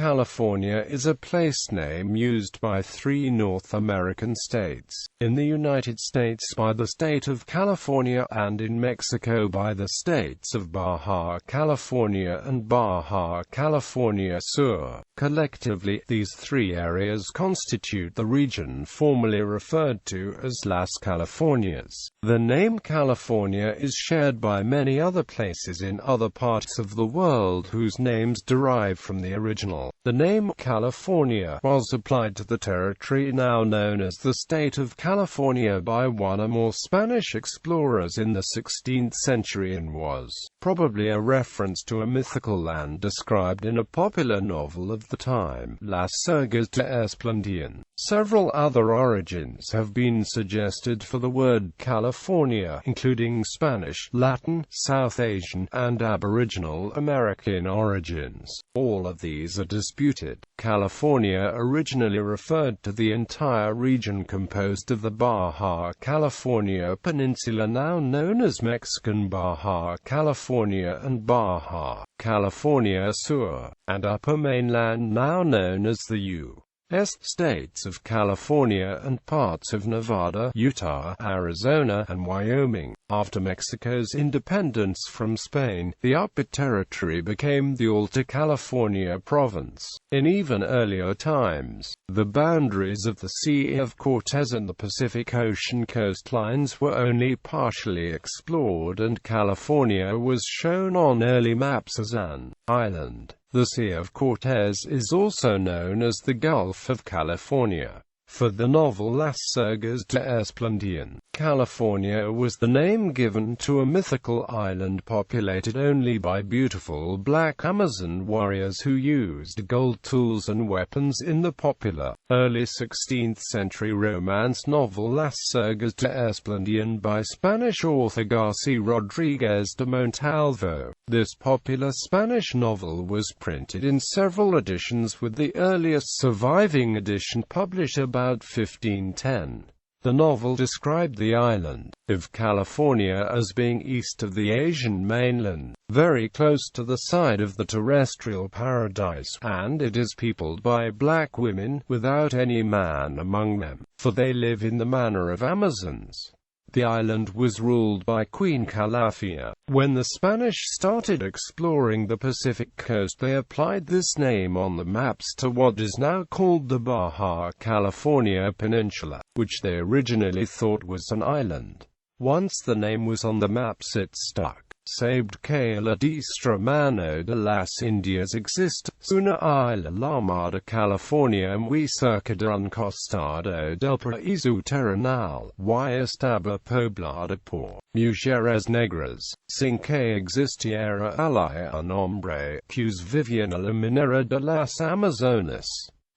California is a place name used by 3 North American states, in the United States by the state of California and in Mexico by the states of Baja California and Baja California Sur. Collectively, these 3 areas constitute the region formerly referred to as Las Californias. The name California is shared by many other places in other parts of the world whose names derive from the original. The name California was applied to the territory now known as the state of California by one or more Spanish explorers in the 16th century and was probably a reference to a mythical land described in a popular novel of the time, Las Sergas de Esplandián. Several other origins have been suggested for the word California, including Spanish, Latin, South Asian, and Aboriginal American origins. All of these are disputed. California originally referred to the entire region composed of the Baja California Peninsula now known as Mexican Baja California and Baja California Sur, and Upper Mainland now known as the U.S. states of California and parts of Nevada, Utah, Arizona, and Wyoming. After Mexico's independence from Spain, the Upper Territory became the Alta California province. In even earlier times, the boundaries of the Sea of Cortez and the Pacific Ocean coastlines were only partially explored, and California was shown on early maps as an island. The Sea of Cortez is also known as the Gulf of California. For the novel Las Sergas de Esplandián, California was the name given to a mythical island populated only by beautiful black Amazon warriors who used gold tools and weapons in the popular, early 16th century romance novel Las Sergas de Esplandián by Spanish author García Rodríguez de Montalvo. This popular Spanish novel was printed in several editions, with the earliest surviving edition published about 1510. The novel described the island of California as being east of the Asian mainland, very close to the side of the terrestrial paradise, and it is peopled by black women, without any man among them, for they live in the manner of Amazons. The island was ruled by Queen Calafia. When the Spanish started exploring the Pacific coast, they applied this name on the maps to what is now called the Baja California Peninsula, which they originally thought was an island. Once the name was on the maps, it stuck. Sabed que la diestra mano de las Indias existe, una isla llamada California muy cerca de un costado del paraíso terrenal, y estaba poblada por mujeres negras, sin que existiera allí un hombre, que vivían a la minera de las Amazonas.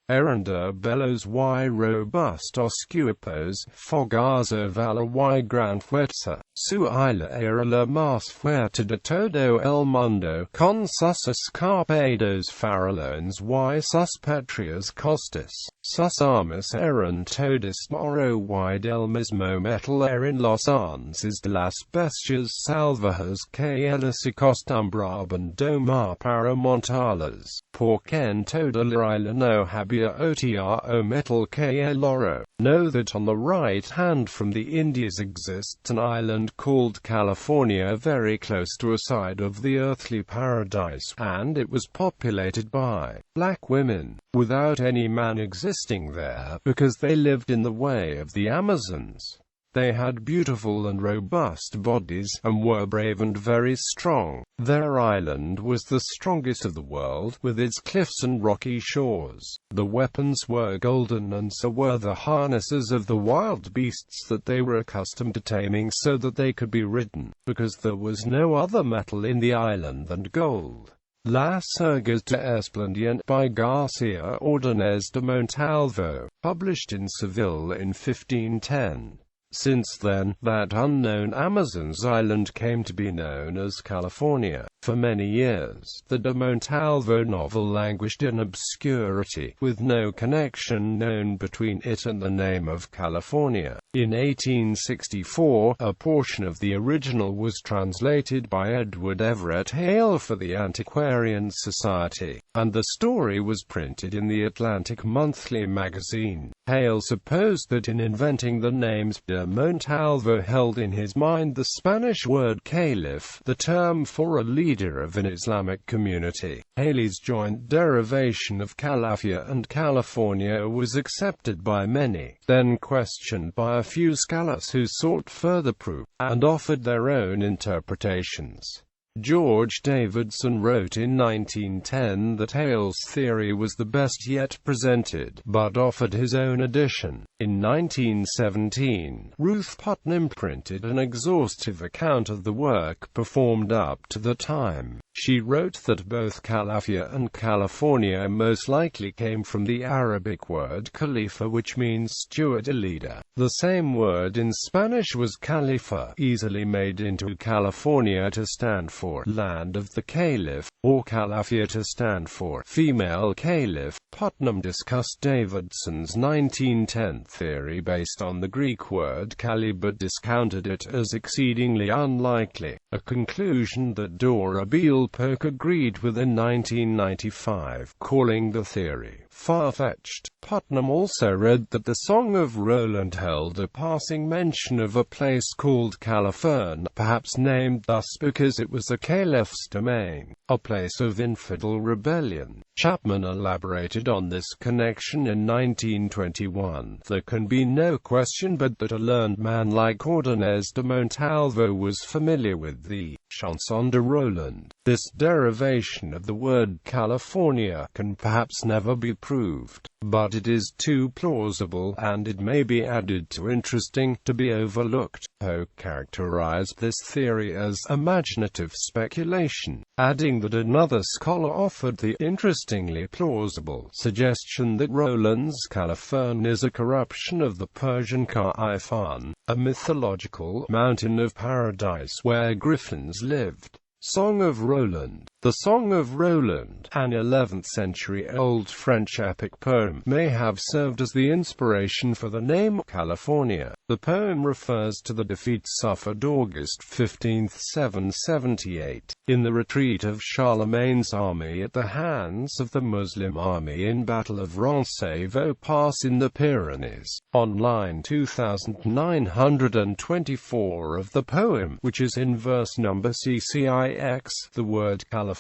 Eran de bellos y robustos cuerpos, fogosa valor y gran fuerza. Su isla era la más fuerte de todo el mundo, con sus escarpados farallones y sus pétreas costas. Sus armas eran todas oro y del mismo metal eran los onces de las bestias salvajes que ellas se acostumbraban domar para montarlas, porque en toda la isla no había otro metal que el oro. Know that on the right hand from the Indies exists an island called California very close to a side of the earthly paradise, and it was populated by black women, without any man existing there, because they lived in the way of the Amazons. They had beautiful and robust bodies, and were brave and very strong. Their island was the strongest of the world, with its cliffs and rocky shores. The weapons were golden, and so were the harnesses of the wild beasts that they were accustomed to taming, so that they could be ridden, because there was no other metal in the island than gold. Las Sergas de Esplandián by García Ordóñez de Montalvo, published in Seville in 1510. Since then, that unknown Amazon's island came to be known as California. For many years, the de Montalvo novel languished in obscurity, with no connection known between it and the name of California. In 1864, a portion of the original was translated by Edward Everett Hale for the Antiquarian Society, and the story was printed in the Atlantic Monthly magazine. Hale supposed that in inventing the names, de Montalvo held in his mind the Spanish word caliph, the term for a leader of an Islamic community. Hale's joint derivation of Calafia and California was accepted by many, then questioned by a few scholars who sought further proof, and offered their own interpretations. George Davidson wrote in 1910 that Hale's theory was the best yet presented, but offered his own edition. In 1917, Ruth Putnam printed an exhaustive account of the work performed up to the time. She wrote that both Calafia and California most likely came from the Arabic word califa, which means steward or leader. The same word in Spanish was califa, easily made into California to stand for land of the caliph, or Calafia to stand for female caliph. Putnam discussed Davidson's 1910 theory based on the Greek word kali, but discounted it as exceedingly unlikely, a conclusion that Dora Beale Polk agreed with in 1995, calling the theory far-fetched. Putnam also read that the Song of Roland held a passing mention of a place called California, perhaps named thus because it was a caliph's domain, a place of infidel rebellion. Chapman elaborated on this connection in 1921. There can be no question but that a learned man like Ordonez de Montalvo was familiar with the Chanson de Roland. This derivation of the word California can perhaps never be proved, but it is too plausible, and it may be added to interesting, to be overlooked. Poe characterized this theory as imaginative speculation, adding that another scholar offered the interestingly plausible suggestion that Roland's California is a corruption of the Persian Kaifan, a mythological mountain of paradise where griffins lived. Song of Roland. The Song of Roland, an 11th century Old French epic poem, may have served as the inspiration for the name California. The poem refers to the defeat suffered August 15, 778, in the retreat of Charlemagne's army at the hands of the Muslim army in Battle of Roncesvalles Pass in the Pyrenees. On line 2924 of the poem, which is in verse number CCIX, the word California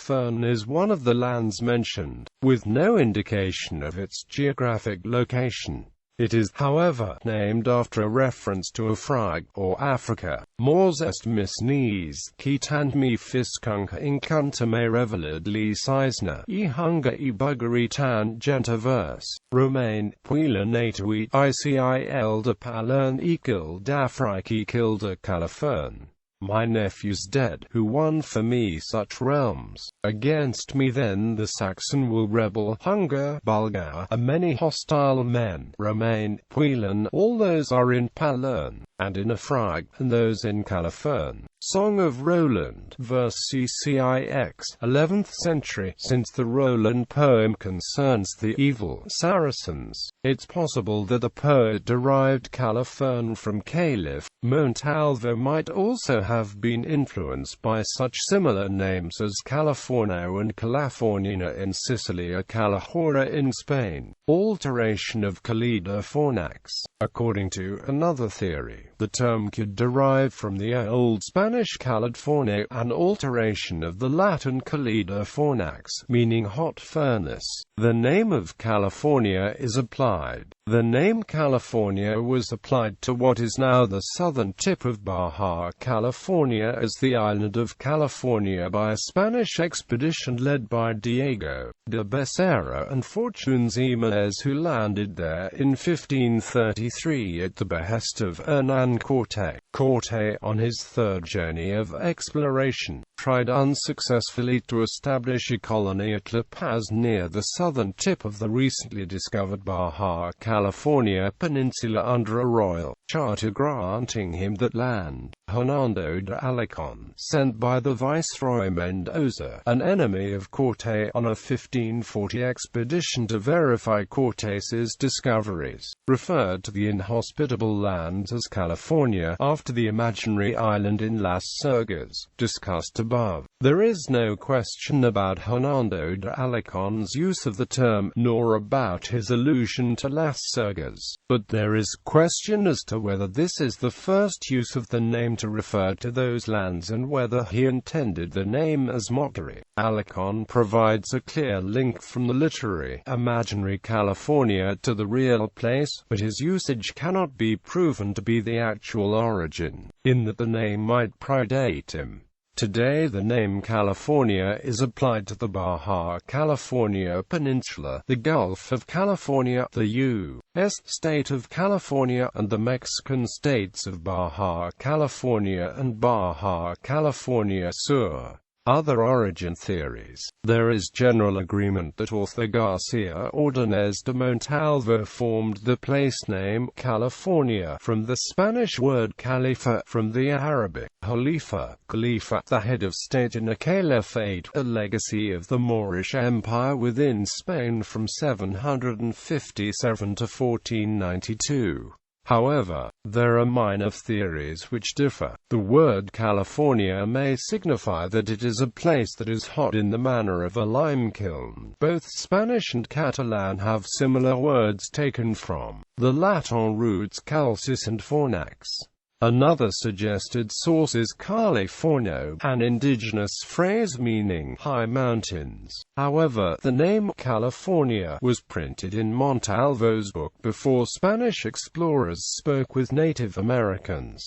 is one of the lands mentioned, with no indication of its geographic location. It is, however, named after a reference to Afrag, or Africa. Mors est mis nies, qui tant me fiscunca incunta me revelad li cisna, e hunger e buggery tangenta verse. Romain, puila natui, icil de palern equil d'Afrique equil de California. My nephew's dead, who won for me such realms. Against me then the Saxon will rebel, hunger, Bulgar, a many hostile men, Romain, Puilan, all those are in Palern, and in Afrag, and those in California. Song of Roland, verse CCIX, 11th century. Since the Roland poem concerns the evil Saracens, it's possible that the poet derived California from Caliph. Montalvo might also have been influenced by such similar names as California and California in Sicily or Calahorra in Spain. Alteration of Calida Fornax. According to another theory, the term could derive from the Old Spanish California, an alteration of the Latin Calida Fornax, meaning hot furnace. The name of California is applied. The name California was applied to what is now the southern tip of Baja, California, as the island of California by a Spanish expedition led by Diego de Becerra and Fortunes Jimenez, who landed there in 1533 at the behest of Hernán Hernán Cortés. Cortés, on his third journey of exploration, tried unsuccessfully to establish a colony at La Paz near the southern tip of the recently discovered Baja California peninsula under a royal charter granting him that land. Hernando de Alarcón, sent by the Viceroy Mendoza, an enemy of Cortés, on a 1540 expedition to verify Cortés's discoveries, referred to the inhospitable lands as California, after the imaginary island in Las Sergas, discussed above. There is no question about Hernando de Alarcón's use of the term, nor about his allusion to Las Sergas, but there is question as to whether this is the first use of the name to refer to those lands and whether he intended the name as mockery. Alarcón provides a clear link from the literary, imaginary California to the real place, but his usage cannot be proven to be the actual origin, in that the name might predate him. Today the name California is applied to the Baja California Peninsula, the Gulf of California, the U.S. state of California, and the Mexican states of Baja California and Baja California Sur. Other origin theories. There is general agreement that author Garcia Ordóñez de Montalvo formed the place name California from the Spanish word califa, from the Arabic khalifa, the head of state in a caliphate, a legacy of the Moorish Empire within Spain from 757 to 1492. However, there are minor theories which differ. The word California may signify that it is a place that is hot in the manner of a lime kiln. Both Spanish and Catalan have similar words taken from the Latin roots calcis and fornax. Another suggested source is Californo, an indigenous phrase meaning high mountains. However, the name California was printed in Montalvo's book before Spanish explorers spoke with Native Americans.